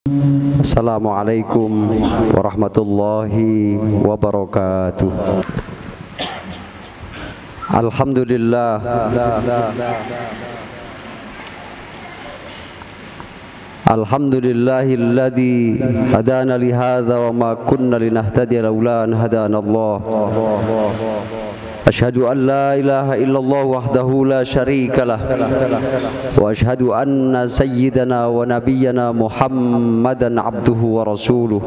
Assalamualaikum warahmatullahi wabarakatuh. Alhamdulillah, alhamdulillahilladzi hadana li hadza wa ma kunna linahtadiya laula an hadana Allah. Asyhadu an la ilaha illallah wahdahu la syarika lah wa asyhadu anna sayyidana wa nabiyyana Muhammadan abduhu wa rasuluh.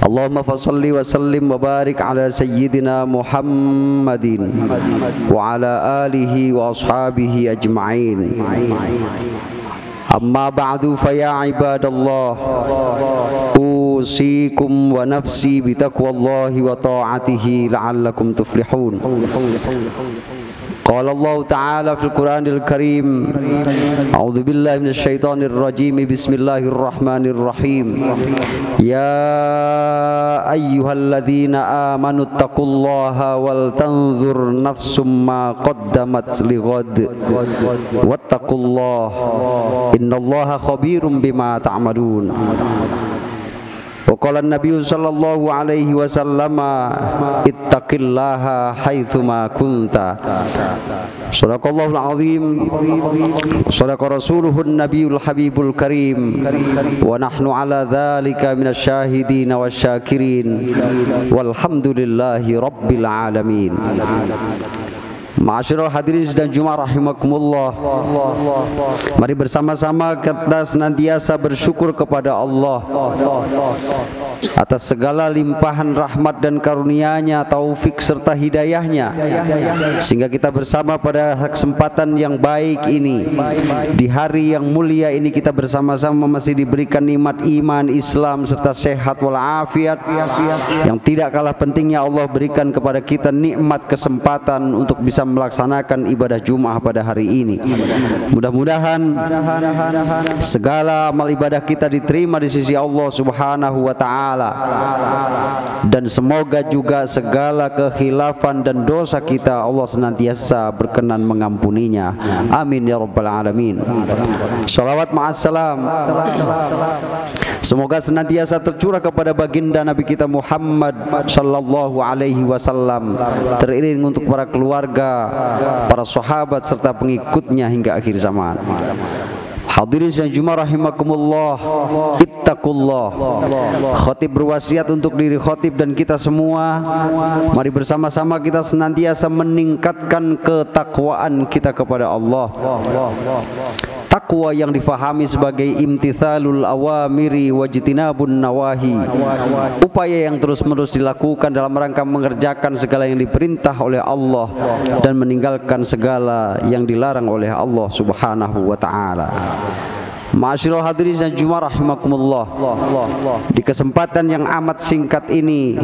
Allahumma fassalli wa sallim wa barik ala sayyidina Muhammadin wa ala alihi wa ashabihi ajma'in. Amma ba'du fa ya ibadallah, usikum wa nafsi bitaqwallahi wa ta'atihi la'allakum tuflihun. Qala Allah Ta'ala fil Qur'anil Karim, a'udzu billahi minasy syaithanir rajim, bismillahirrahmanirrahim. Ya ayyuhalladzina amanu taqullaha wal tanzur nafsum ma qaddamat lighad wattaqullaha innallaha khabirum bima ta'malun. Wa qala an-nabiy sallallahu alaihi wasallam, ittaqillaha haitsuma kunta. Shadaqallahul azim, shadaqa rasuluhun nabiyul habibul karim, wa nahnu ala dzalika minasyahidin wasyakirin walhamdulillahi rabbil alamin. Ma'asyiral hadirin dan Jumat rahimakumullah, mari bersama-sama kita senantiasa bersyukur kepada Allah atas segala limpahan rahmat dan karunia-Nya, taufik serta hidayahnya, sehingga kita bersama pada kesempatan yang baik ini, di hari yang mulia ini, kita bersama-sama masih diberikan nikmat iman, Islam serta sehat walafiat. Yang tidak kalah pentingnya, Allah berikan kepada kita nikmat kesempatan untuk bisa melaksanakan ibadah Jumat pada hari ini. Mudah-mudahan segala amal ibadah kita diterima di sisi Allah Subhanahu wa Ta'ala, dan semoga juga segala kekhilafan dan dosa kita Allah senantiasa berkenan mengampuninya. Amin ya rabbal alamin. Shalawat ma'assalam, semoga senantiasa tercurah kepada baginda Nabi kita Muhammad sallallahu alaihi wasallam, teriring untuk para keluarga, para sahabat serta pengikutnya hingga akhir zaman. Hadirin dan Jumat rahimakumullah, ittaqullah. Khatib berwasiat untuk diri khatib dan kita semua, mari bersama-sama kita senantiasa meningkatkan ketakwaan kita kepada Allah. Takwa yang difahami sebagai imtithalul awamiri wajtinabun nawahi, upaya yang terus-menerus dilakukan dalam rangka mengerjakan segala yang diperintah oleh Allah dan meninggalkan segala yang dilarang oleh Allah Subhanahu wa Ta'ala. Ma'asyiral hadirin dan Jumat rahimakumullah, di kesempatan yang amat singkat ini,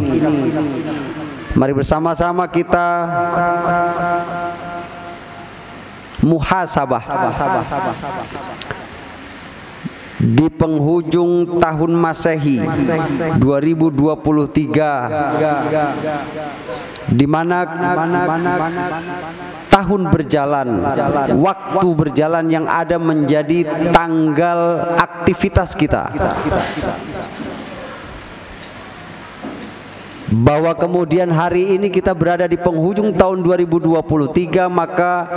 mari bersama-sama kita muhasabah di penghujung tahun Masehi 2023, di mana tahun berjalan, waktu berjalan, yang ada menjadi tanggal aktivitas kita, bahwa kemudian hari ini kita berada di penghujung tahun 2023, maka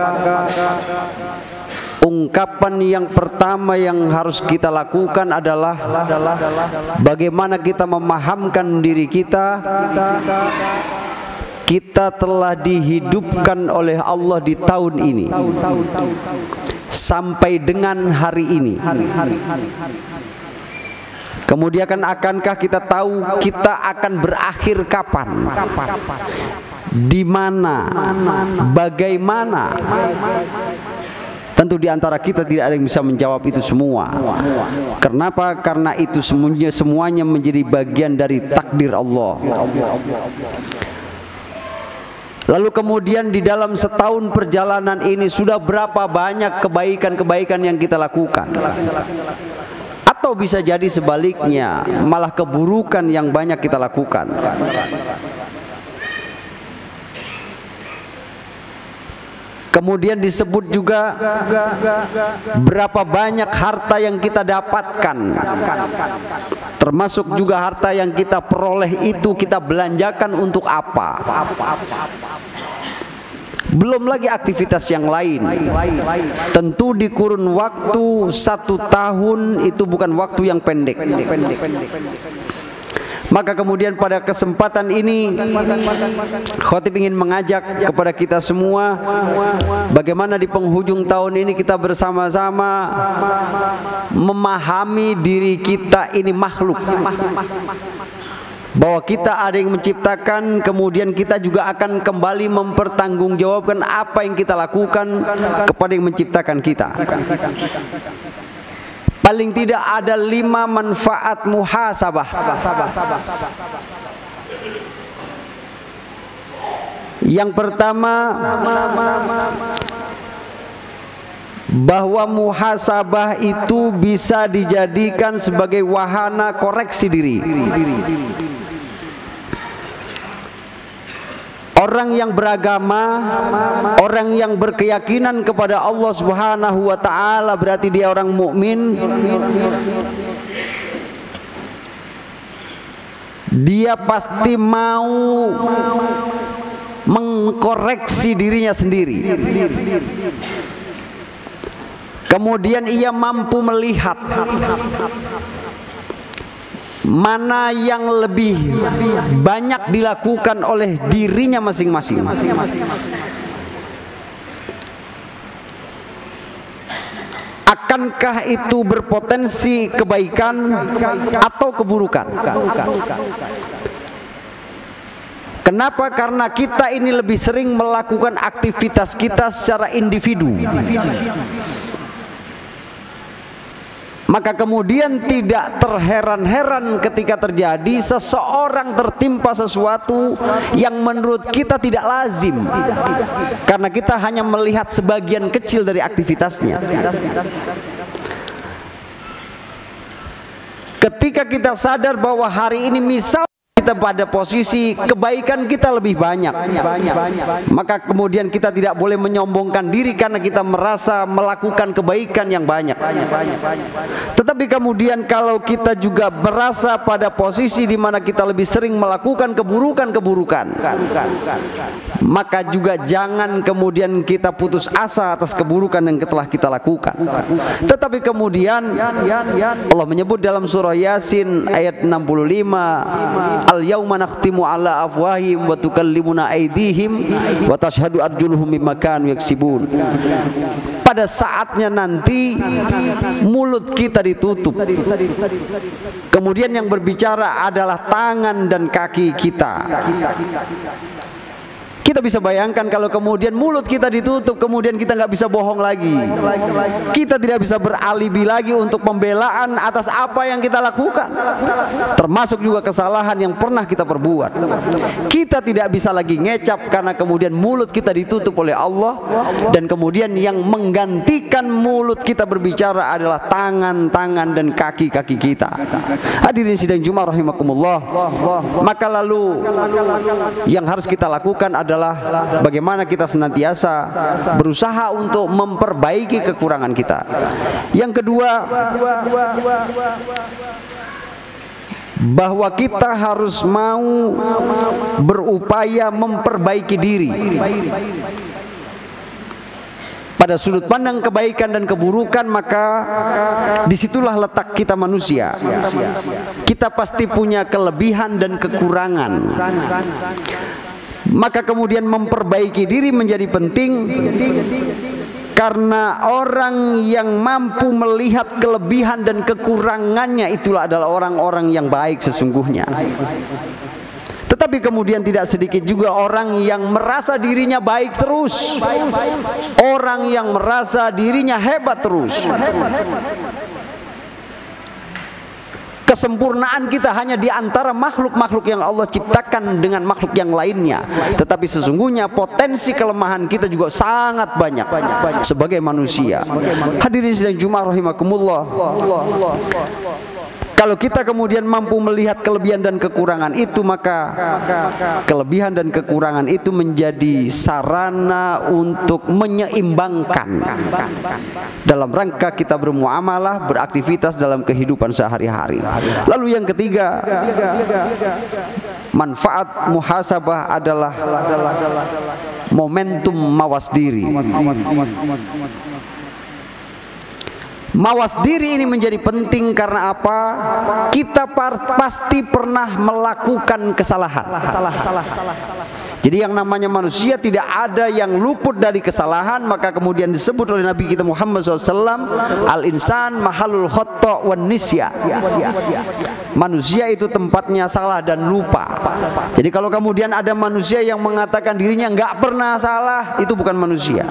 ungkapan yang pertama yang harus kita lakukan adalah bagaimana kita memahamkan diri kita telah dihidupkan oleh Allah di tahun ini sampai dengan hari ini. Kemudian akankah kita tahu kita akan berakhir kapan, di mana, bagaimana? Tentu di antara kita tidak ada yang bisa menjawab itu semua. Kenapa? Karena itu semuanya menjadi bagian dari takdir Allah. Lalu kemudian di dalam setahun perjalanan ini sudah berapa banyak kebaikan-kebaikan yang kita lakukan? Atau bisa jadi sebaliknya, malah keburukan yang banyak kita lakukan. Kemudian disebut juga berapa banyak harta yang kita dapatkan, termasuk juga harta yang kita peroleh itu kita belanjakan untuk apa. Belum lagi aktivitas yang lain. Tentu di kurun waktu 1 tahun itu bukan waktu yang pendek. Maka kemudian pada kesempatan ini khotib ingin mengajak kepada kita semua, bagaimana di penghujung tahun ini kita bersama-sama memahami diri kita ini makhluk, bahwa kita ada yang menciptakan, kemudian kita juga akan kembali mempertanggungjawabkan apa yang kita lakukan kepada yang menciptakan kita. Paling tidak ada 5 manfaat muhasabah. Yang pertama, bahwa muhasabah itu bisa dijadikan sebagai wahana koreksi diri. Orang yang beragama, orang yang berkeyakinan kepada Allah Subhanahu wa taala, berarti dia orang mukmin. Dia pasti mau mengkoreksi dirinya sendiri. Kemudian ia mampu melihat mana yang lebih banyak dilakukan oleh dirinya masing-masing. Akankah itu berpotensi kebaikan atau keburukan? Kenapa? Karena kita ini lebih sering melakukan aktivitas kita secara individu. Maka kemudian tidak terheran-heran ketika terjadi seseorang tertimpa sesuatu yang menurut kita tidak lazim, karena kita hanya melihat sebagian kecil dari aktivitasnya. Ketika kita sadar bahwa hari ini misal kita pada posisi kebaikan kita lebih banyak, maka kemudian kita tidak boleh menyombongkan diri karena kita merasa melakukan kebaikan yang banyak. Tetapi kemudian kalau kita juga berasa pada posisi di mana kita lebih sering melakukan keburukan-keburukan, maka juga jangan kemudian kita putus asa atas keburukan yang telah kita lakukan. Tetapi kemudian Allah menyebut dalam surah Yasin ayat 65, al-yawma nakhtimu ala afwahim wa tukallimuna aydihim wa tashhadu arjuluhum bima kanu yaksibun. Pada saatnya nanti mulut kita ditutup, kemudian yang berbicara adalah tangan dan kaki kita. Kita bisa bayangkan kalau kemudian mulut kita ditutup, kemudian kita nggak bisa bohong lagi. Kita tidak bisa beralibi lagi untuk pembelaan atas apa yang kita lakukan, termasuk juga kesalahan yang pernah kita perbuat. Kita tidak bisa lagi ngecap karena kemudian mulut kita ditutup oleh Allah, dan kemudian yang menggantikan mulut kita berbicara adalah tangan-tangan dan kaki-kaki kita. Hadirin sidang Jumat rahimakumullah. Maka lalu yang harus kita lakukan adalah bagaimana kita senantiasa berusaha untuk memperbaiki kekurangan kita. Yang kedua, bahwa kita harus mau berupaya memperbaiki diri. Pada sudut pandang kebaikan dan keburukan, maka disitulah letak kita manusia. Kita pasti punya kelebihan dan kekurangan. Maka kemudian memperbaiki diri menjadi penting, karena orang yang mampu melihat kelebihan dan kekurangannya itulah adalah orang-orang yang baik sesungguhnya. Tetapi kemudian tidak sedikit juga orang yang merasa dirinya baik terus, orang yang merasa dirinya hebat terus. Kesempurnaan kita hanya di antara makhluk-makhluk yang Allah ciptakan dengan makhluk yang lainnya. Tetapi sesungguhnya potensi kelemahan kita juga sangat banyak sebagai manusia. Hadirin sidang Jumat rahimakumullah. Kalau kita kemudian mampu melihat kelebihan dan kekurangan itu, maka kelebihan dan kekurangan itu menjadi sarana untuk menyeimbangkan dalam rangka kita bermuamalah, beraktivitas dalam kehidupan sehari-hari. Lalu yang ketiga, manfaat muhasabah adalah momentum mawas diri. Mawas diri ini menjadi penting karena apa? Kita pasti pernah melakukan kesalahan. Jadi yang namanya manusia tidak ada yang luput dari kesalahan. Maka kemudian disebut oleh Nabi kita Muhammad SAW, al-insan mahalul khotta wan nisya. Manusia itu tempatnya salah dan lupa. Jadi kalau kemudian ada manusia yang mengatakan dirinya nggak pernah salah, itu bukan manusia.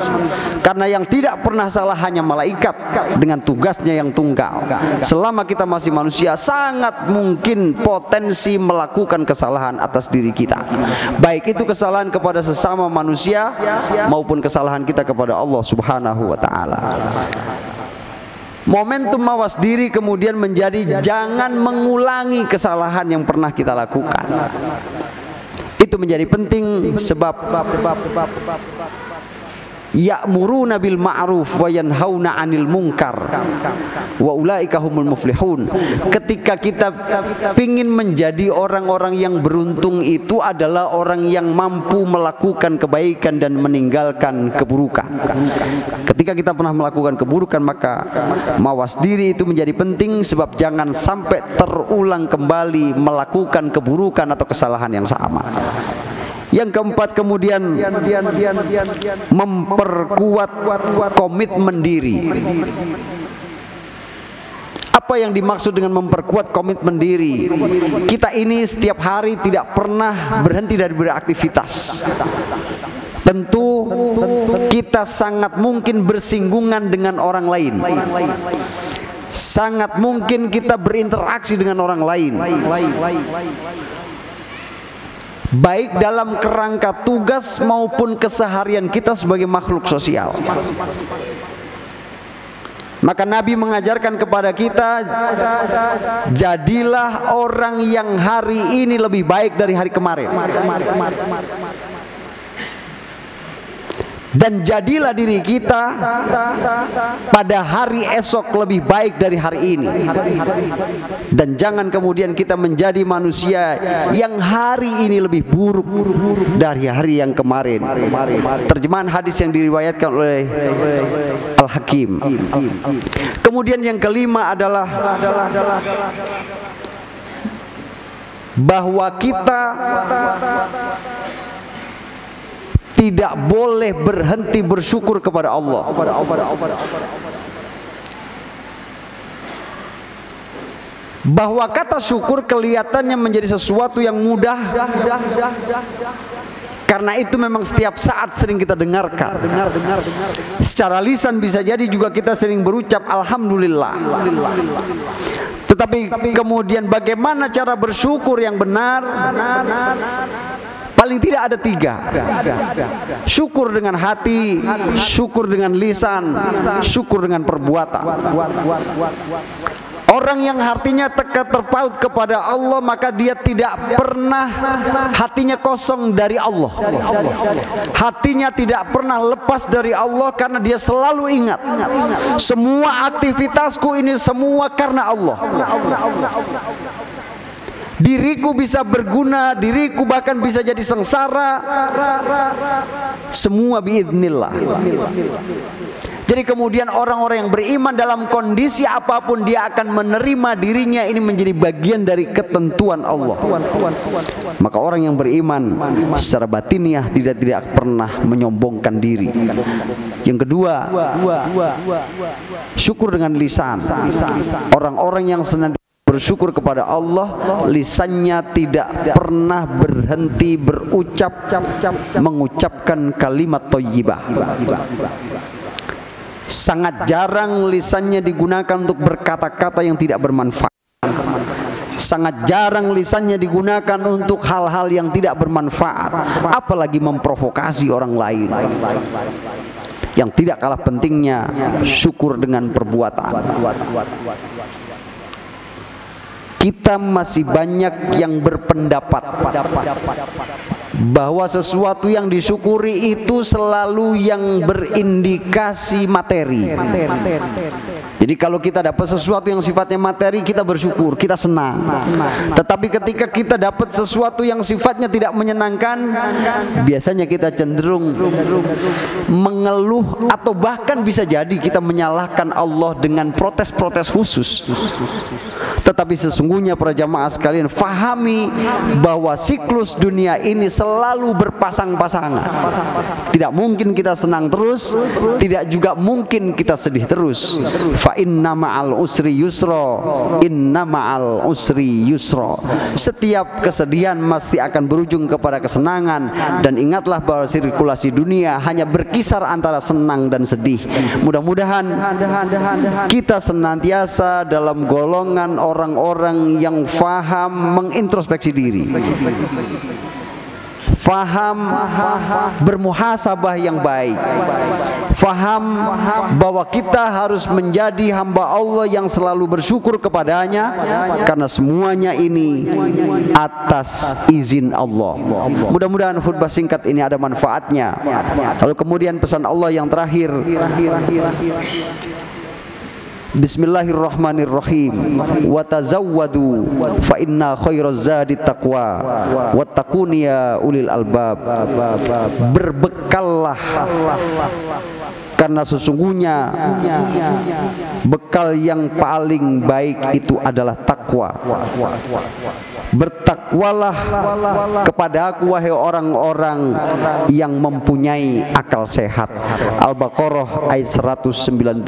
Karena yang tidak pernah salah hanya malaikat dengan tugasnya yang tunggal. Selama kita masih manusia, sangat mungkin potensi melakukan kesalahan atas diri kita. Baik itu kesalahan kepada sesama manusia maupun kesalahan kita kepada Allah Subhanahu wa taala. Momentum mawas diri kemudian menjadi jangan mengulangi kesalahan yang pernah kita lakukan. Itu menjadi penting sebab ya'muruna bil ma'ruf wa yanhauna 'anil munkar wa ulaika humul muflihun. Ketika kita ingin menjadi orang-orang yang beruntung, itu adalah orang yang mampu melakukan kebaikan dan meninggalkan keburukan. Ketika kita pernah melakukan keburukan, maka mawas diri itu menjadi penting sebab jangan sampai terulang kembali melakukan keburukan atau kesalahan yang sama. Yang keempat kemudian memperkuat komitmen diri. Apa yang dimaksud dengan memperkuat komitmen diri? Kita ini setiap hari tidak pernah berhenti dari beraktivitas. Tentu kita sangat mungkin bersinggungan dengan orang lain. Sangat mungkin kita berinteraksi dengan orang lain, baik dalam kerangka tugas maupun keseharian kita sebagai makhluk sosial. Maka Nabi mengajarkan kepada kita, jadilah orang yang hari ini lebih baik dari hari kemarin. Dan jadilah diri kita pada hari esok lebih baik dari hari ini. Dan jangan kemudian kita menjadi manusia yang hari ini lebih buruk dari hari yang kemarin. Terjemahan hadis yang diriwayatkan oleh Al-Hakim. Kemudian yang kelima adalah bahwa kita tidak boleh berhenti bersyukur kepada Allah. Bahwa kata syukur kelihatannya menjadi sesuatu yang mudah, karena itu memang setiap saat sering kita dengarkan. Secara lisan bisa jadi juga kita sering berucap Alhamdulillah. Tetapi kemudian bagaimana cara bersyukur yang benar? Paling tidak ada tiga. Syukur dengan hati, syukur dengan lisan, syukur dengan perbuatan. Orang yang hatinya terpaut kepada Allah, maka dia tidak pernah hatinya kosong dari Allah. Hatinya tidak pernah lepas dari Allah karena dia selalu ingat, semua aktivitasku ini semua karena Allah. Diriku bisa berguna, diriku bahkan bisa jadi sengsara, semua biidznillah. Jadi kemudian orang-orang yang beriman dalam kondisi apapun dia akan menerima dirinya ini menjadi bagian dari ketentuan Allah. Maka orang yang beriman secara batiniah tidak pernah menyombongkan diri. Yang kedua, syukur dengan lisan. Orang-orang yang senantiasa bersyukur kepada Allah, lisannya tidak pernah berhenti berucap, mengucapkan kalimat thayyibah. Sangat jarang lisannya digunakan untuk berkata-kata yang tidak bermanfaat. Sangat jarang lisannya digunakan untuk hal-hal yang tidak bermanfaat, apalagi memprovokasi orang lain. Yang tidak kalah pentingnya syukur dengan perbuatan. kita masih banyak yang berpendapat bahwa sesuatu yang disyukuri itu selalu yang berindikasi materi. Jadi kalau kita dapat sesuatu yang sifatnya materi, kita bersyukur, kita senang. Tetapi ketika kita dapat sesuatu yang sifatnya tidak menyenangkan, biasanya kita cenderung mengeluh, atau bahkan bisa jadi kita menyalahkan Allah dengan protes-protes khusus. Tetapi sesungguhnya para jamaah sekalian, fahami bahwa siklus dunia ini selalu berpasang-pasangan. Tidak mungkin kita senang terus, tidak juga mungkin kita sedih terus. Fa inna ma'al usri yusra, inna ma'al usri yusra. Setiap kesedihan pasti akan berujung kepada kesenangan. Dan ingatlah bahwa sirkulasi dunia hanya berkisar antara senang dan sedih. Mudah-mudahan kita senantiasa dalam golongan orang-orang yang faham mengintrospeksi diri, faham bermuhasabah yang baik, faham bahwa kita harus menjadi hamba Allah yang selalu bersyukur kepadanya, karena semuanya ini atas izin Allah. Mudah-mudahan khutbah singkat ini ada manfaatnya. Lalu kemudian pesan Allah yang terakhir, Bismillahirrahmanirrahim. Wa tazawwadu fa inna khairaz zadi taqwa wattaquni ya ulil albab. Berbekallah, karena sesungguhnya bekal yang paling baik itu adalah takwa. Bertakwalah kepada aku wahai orang-orang yang mempunyai akal sehat. Al-Baqarah ayat 197.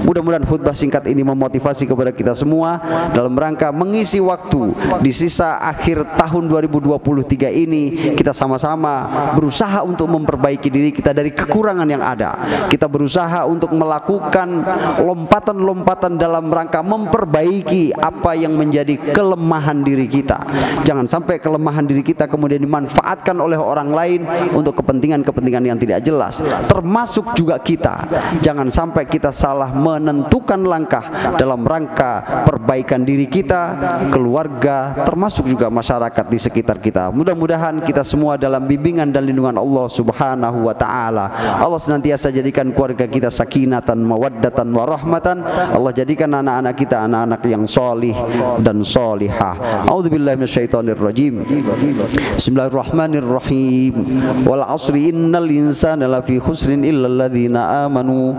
Mudah-mudahan khutbah singkat ini memotivasi kepada kita semua dalam rangka mengisi waktu di sisa akhir tahun 2023 ini. Kita sama-sama berusaha untuk memperbaiki diri kita dari kekurangan yang ada. Kita berusaha untuk melakukan lompatan-lompatan dalam rangka memperbaiki apa yang menjadi kelemahan diri kita. Jangan sampai kelemahan diri kita kemudian dimanfaatkan oleh orang lain untuk kepentingan-kepentingan yang tidak jelas, termasuk juga kita. Jangan sampai kita salah menentukan langkah dalam rangka perbaikan diri kita, keluarga, termasuk juga masyarakat di sekitar kita. Mudah-mudahan kita semua dalam bimbingan dan lindungan Allah Subhanahu wa taala. Allah senantiasa jadikan keluarga kita sakinatan, mawaddatan, warahmatan. Allah jadikan anak-anak kita anak-anak yang solih dan solihah. A'udzubillahi minasyaitonir rajim. Bismillahirrahmanirrahim. Wal 'asri innal insana lafi khusrin illal ladzina amanu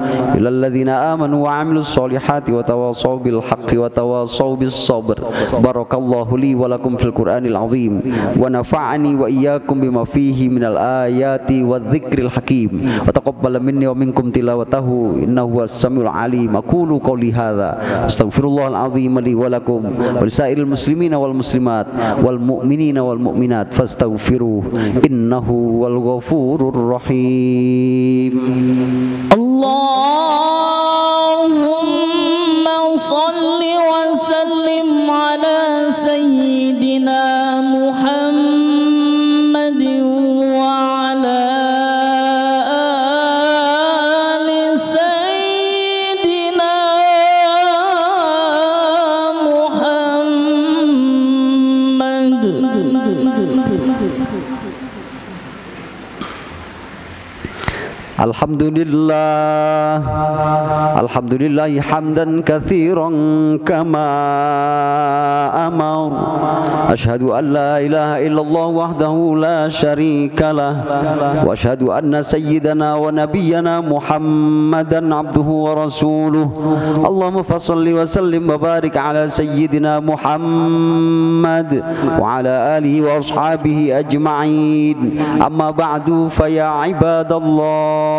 wa 'amilus solihati wa tawassaw bil haqqi wa tawassaw bis sabr. Barakallahu li wa lakum fil Qur'anil 'azim wa nafa'ani wa iyyakum bima fihi minal ayati wadh-dhikril hakim wa taqabbal minni wa minkum tilawatahu innahu was-samiul 'alim. Aqulu qawli hadza astaghfirullahal 'azim li wa lakum wa lisairil muslimina wal muslimat wal mu'minina wal mu'minat fastaghfiruh innahu wal ghafurur rahim. Allahumma shalli wa sallim ala sayyidina Muhammad wa ala ali sayyidina Alhamdulillah, alhamdulillah hamdan katsiran kama amar. Asyhadu an la ilaha illallah wahdahu la syarikalah wa asyhadu anna sayyidana wa nabiyyana Muhammadan abduhu wa rasuluh. Allahumma fashalli wa sallim wa barik ala sayyidina Muhammad wa ala alihi wa ashabihi ajma'in. Amma ba'du fa ya ibadallah,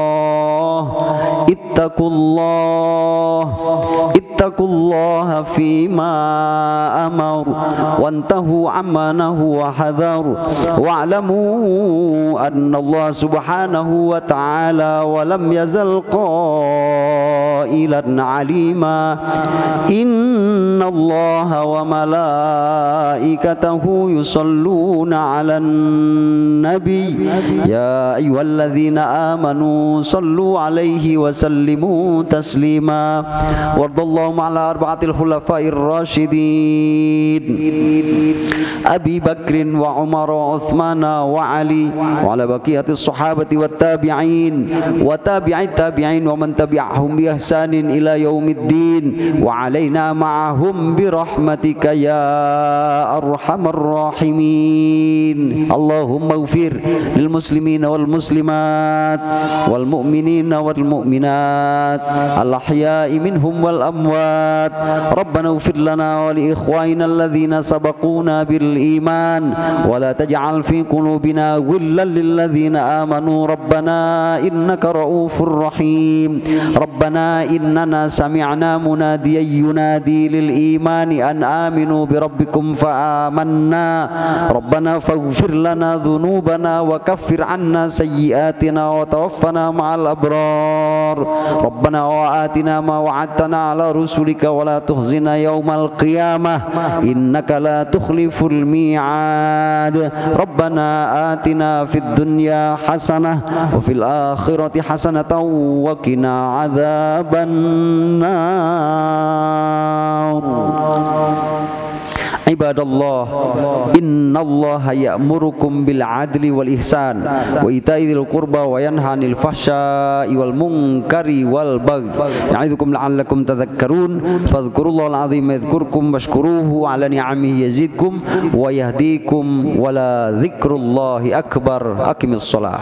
ittaqullaha fima amar wantahu amma nahu wa hadar wa'lamu anna Allah subhanahu wa ta'ala wa lam yazal قائلا عليما إن الله وملائكته يصلون على النبي يا أيها الذين آمنوا صلوا عليه وسلموا تسليما وارض اللهم على أربعة الخلفاء الراشدين أبي بكر وعمر وعثمان وعلي وعلى بقية الصحابة والتابعين وتابع التابعين ومن تبعهم بإحسان إلى يوم الدين وعلينا معهم برحمتك يا أرحم الراحمين اللهم اغفر للمسلمين والمسلمات والمؤمنين والمؤمنات الأحياء منهم والأموات ربنا اغفر لنا ولإخواننا الذين سبقونا بالإيمان ولا تجعل في قلوبنا غلا للذين آمنوا ربنا إنك رؤوف رحيم ربنا إننا سمعنا مناديا ينادي للإيمان أن آمنوا بربكم فآمنا ربنا فاغفر لنا ذنوبنا وكفر عنا سيئاتنا وتوفنا مع الأبرار ربنا وآتنا ما وعدتنا على رسلك ولا تخزنا يوم القيامة إنك لا تخلف الميعاد ربنا آتنا في الدنيا حسنة وفي الآخرة حسنة وقنا عذاب النار عباد الله إن الله يأمركم بالعدل والإحسان وإيتاء ذي القربى وينهى عن الفحشاء والمنكر والبغي يعظكم لعلكم تذكرون فاذكروا الله العظيم يذكركم واشكروه على نعمه يزدكم ويهديكم ولذكر الله أكبر أقم الصلاة.